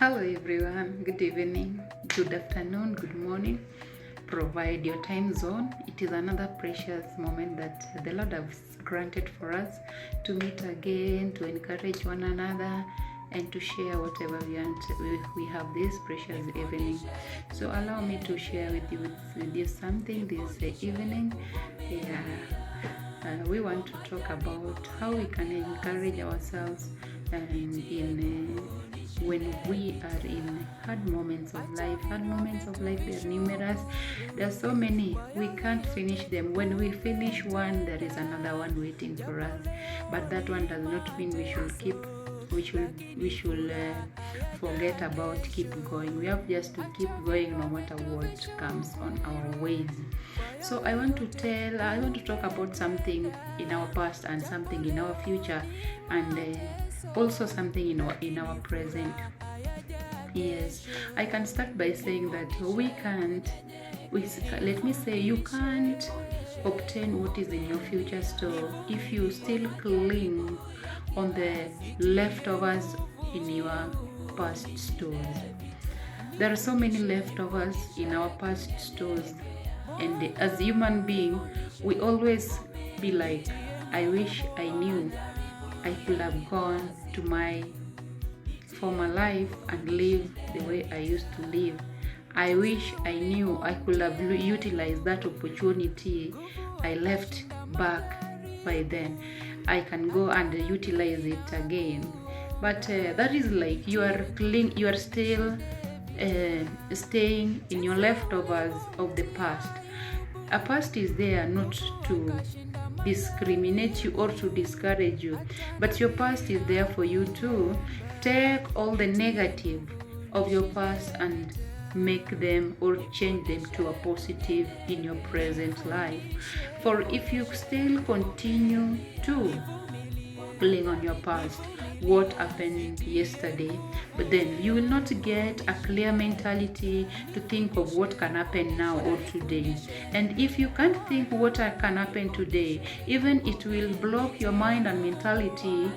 Hello everyone, good evening, good afternoon, good morning. Provide your time zone. It is another precious moment that the Lord has granted for us to meet again, to encourage one another, and to share whatever we have this precious evening. So allow me to share with you something this evening. We want to talk about how we can encourage ourselves when we are in hard moments of life. Hard moments of life, they're numerous. There are so many. We can't finish them. When we finish one, there is another one waiting for us. But that one does not mean we should forget about keep going. We have just to keep going no matter what comes on our ways. So I want to talk about something in our past and something in our future, and also something in our present. Yes, I can start by saying that let me say, you can't obtain what is in your future store if you still cling on the leftovers in your past stores. There are so many leftovers in our past stores, and as human being, we always be like, I wish I knew I could have gone to my former life and live the way I used to live. I wish I knew I could have utilized that opportunity I left back by then. I can go and utilize it again. But that is like you are still staying in your leftovers of the past. A past is there not to discriminate you or to discourage you, but your past is there for you to take all the negative of your past and make them or change them to a positive in your present life. For if you still continue to cling on your past, what happened yesterday, but then you will not get a clear mentality to think of what can happen now or today. And if you can't think what can happen today, even it will block your mind and mentality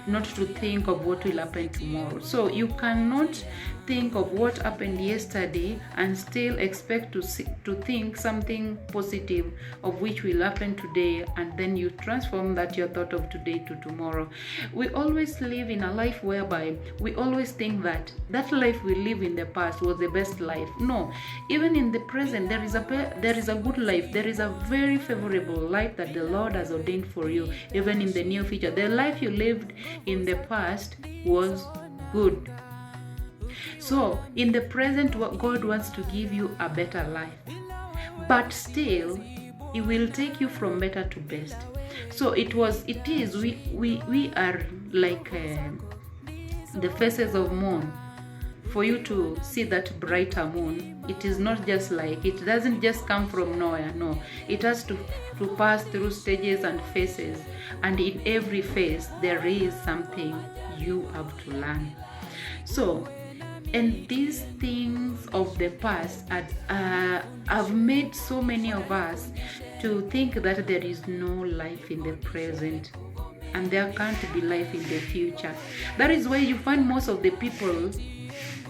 not to think of what will happen tomorrow. So you cannot think of what happened yesterday and still expect to think something positive of which will happen today, and then you transform that your thought of today to tomorrow. We always live in a life whereby we always think that life we live in the past was the best life. No, even in the present there is a good life. There is a very favorable life that the Lord has ordained for you. Even in the near future, the life you lived in the past was good. So in the present, God wants to give you a better life, but still He will take you from better to best. So we are like the faces of moon. For you to see that brighter moon, it is not just like, it doesn't just come from nowhere. No, it has to pass through stages and phases, and in every phase there is something you have to learn. So, and these things of the past have made so many of us to think that there is no life in the present and there can't be life in the future. That is why you find most of the people,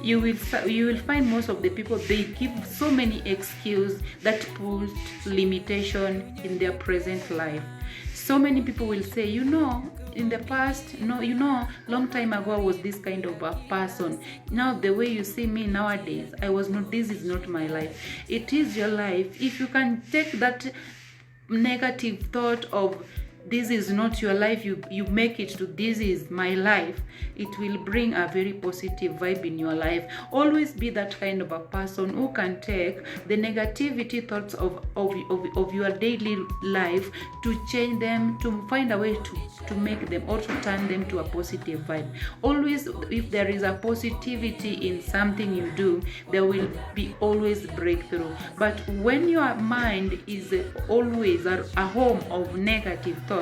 you will find most of the people, they give so many excuses that put limitation in their present life. So many people will say, in the past, long time ago I was this kind of a person. Now the way you see me nowadays, this is not my life. It is your life. If you can take that negative thought of this is not your life, you make it to this is my life, it will bring a very positive vibe in your life. Always be that kind of a person who can take the negativity thoughts of your daily life to change them, to find a way to make them or to turn them to a positive vibe. Always, if there is a positivity in something you do, there will be always breakthrough. But when your mind is always a home of negative thoughts,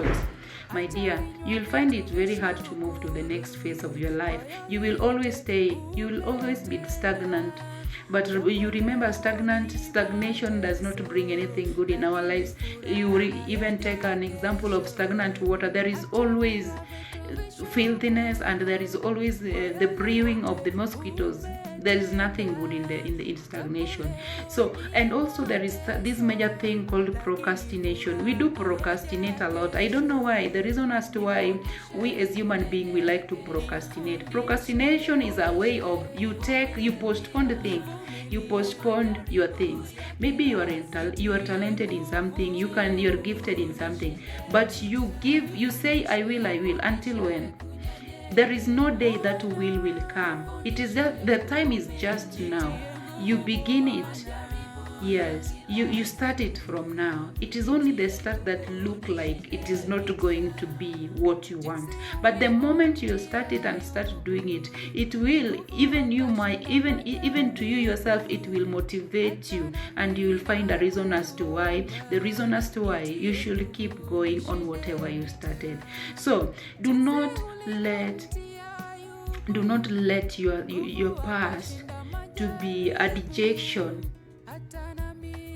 my dear, you will find it very hard to move to the next phase of your life. You will always be stagnant. But you remember, stagnation does not bring anything good in our lives. You even take an example of stagnant water. There is always filthiness, and there is always the brewing of the mosquitoes. There is nothing good in stagnation. So, and also there is this major thing called procrastination. We do procrastinate a lot. I don't know why. The reason as to why we as human beings, we like to procrastinate. Procrastination is a way of you postpone the things. You postpone your things. Maybe you are talented in something. You're gifted in something, but you say I will until when? There is no day that will come. It is the time is just now. You begin it. Yes, you start it from now. It is only the start that look like it is not going to be what you want. But the moment you start it and start doing it, it will, even to you yourself, it will motivate you, and you will find the reason as to why you should keep going on whatever you started. So do not let your past to be a dejection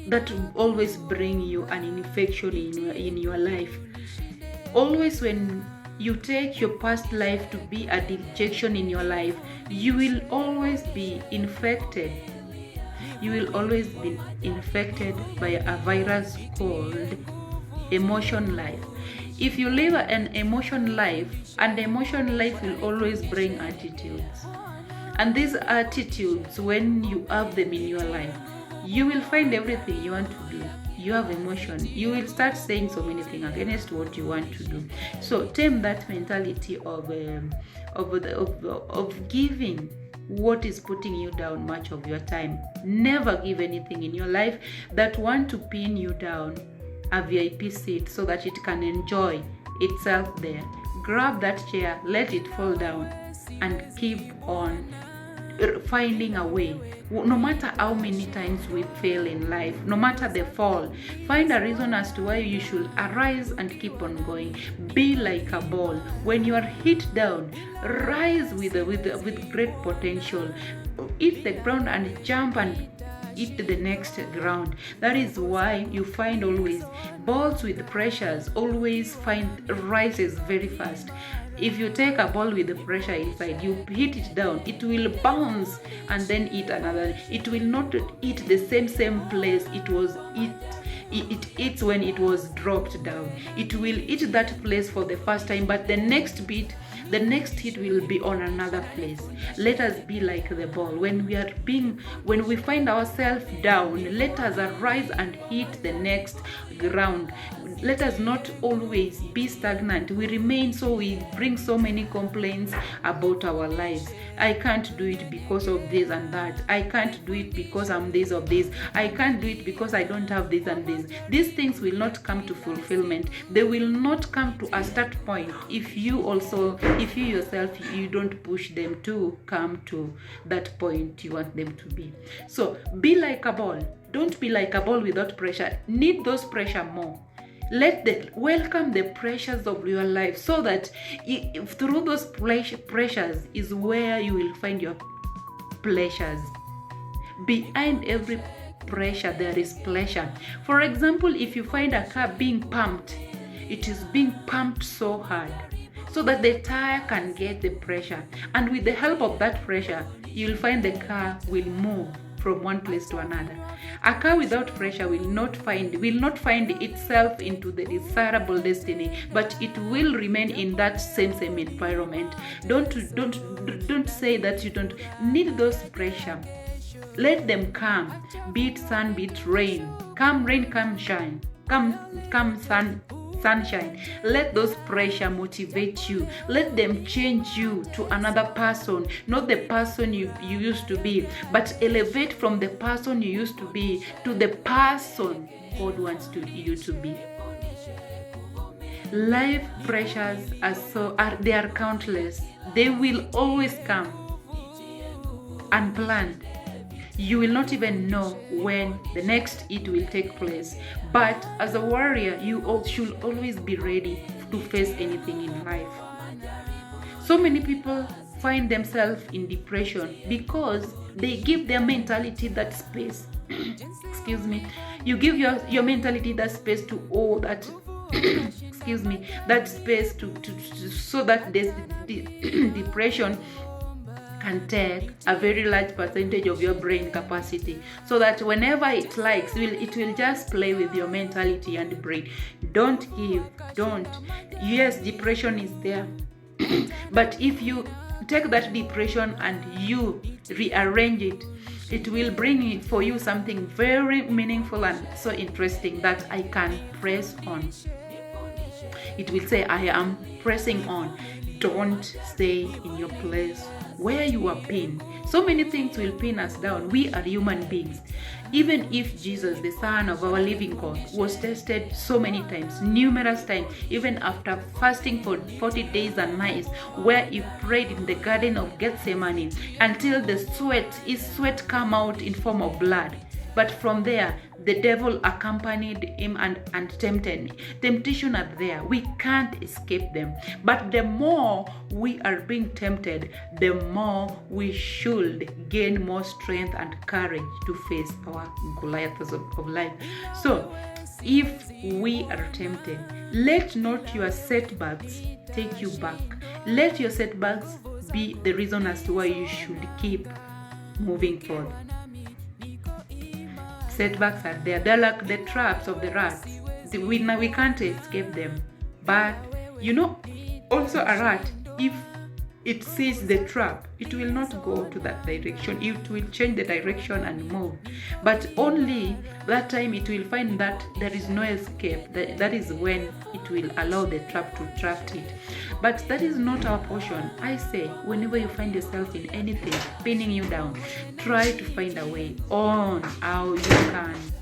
that will always bring you an infection in your life. Always when you take your past life to be a dejection in your life, you will always be infected. You will always be infected by a virus called emotion life. If you live an emotion life, and emotion life will always bring attitudes. And these attitudes, when you have them in your life, you will find everything you want to do. You have emotion. You will start saying so many things against what you want to do. So tame that mentality of giving what is putting you down much of your time. Never give anything in your life that want to pin you down a VIP seat so that it can enjoy itself there. Grab that chair, let it fall down, and keep on finding a way. No matter how many times we fail in life, no matter the fall, find a reason as to why you should arise and keep on going. Be like a ball. When you are hit down, rise with great potential. Hit the ground and jump and hit the next ground. That is why you find always balls with pressures always rises very fast. If you take a ball with the pressure inside, you hit it down, it will bounce and then hit another. It will not hit the same place it hits when it was dropped down. It will hit that place for the first time, but the next hit will be on another place. Let us be like the ball. When we find ourselves down, let us arise and hit the next ground. Let us not always be stagnant. We bring so many complaints about our lives. I can't do it because of this and that. I can't do it because I'm this or this. I can't do it because I don't have this and this. These things will not come to fulfillment. They will not come to a start point if you yourself, you don't push them to come to that point you want them to be. So be like a ball. Don't be like a ball without pressure. Need those pressure more. Welcome the pressures of your life, so that through those pressures is where you will find your pleasures. Behind every pressure there is pleasure. For example, if you find a car being pumped, it is being pumped so hard so that the tire can get the pressure, and with the help of that pressure you'll find the car will move from one place to another. A car without pressure will not find itself into the desirable destiny, but it will remain in that same environment. Don't say that you don't need those pressure. Let them come, be it sun, be it rain. Come rain, come shine. Come sunshine. Let those pressure motivate you. Let them change you to another person, not the person you used to be, but elevate from the person you used to be to the person God wants you to be. Life pressures they are countless. They will always come unplanned. You will not even know when the next hit will take place. But as a warrior, you should always be ready to face anything in life. So many people find themselves in depression because they give their mentality that space. Excuse me. You give your mentality that space to all that excuse me, that space to so that this depression can take a very large percentage of your brain capacity, so that whenever it likes, it will just play with your mentality and brain. Don't give, don't. Yes, depression is there. But if you take that depression and you rearrange it, it will bring for you something very meaningful and so interesting that I can press on. It will say, I am pressing on. Don't stay in your place where you are pained. So many things will pin us down. We are human beings. Even if Jesus, the Son of our living God, was tested so many times, numerous times, even after fasting for 40 days and nights, where he prayed in the Garden of Gethsemane until his sweat come out in form of blood. But from there, the devil accompanied him and tempted me. Temptation are there. We can't escape them. But the more we are being tempted, the more we should gain more strength and courage to face our Goliaths of life. So, if we are tempted, let not your setbacks take you back. Let your setbacks be the reason as to why you should keep moving forward. Setbacks are there. They're like the traps of the rats. We can't escape them. But also a rat, if it sees the trap, it will not go to that direction. It will change the direction and move. But only that time it will find that there is no escape. That is when it will allow the trap to trap it. But that is not our portion. I say, whenever you find yourself in anything pinning you down, try to find a way on how you can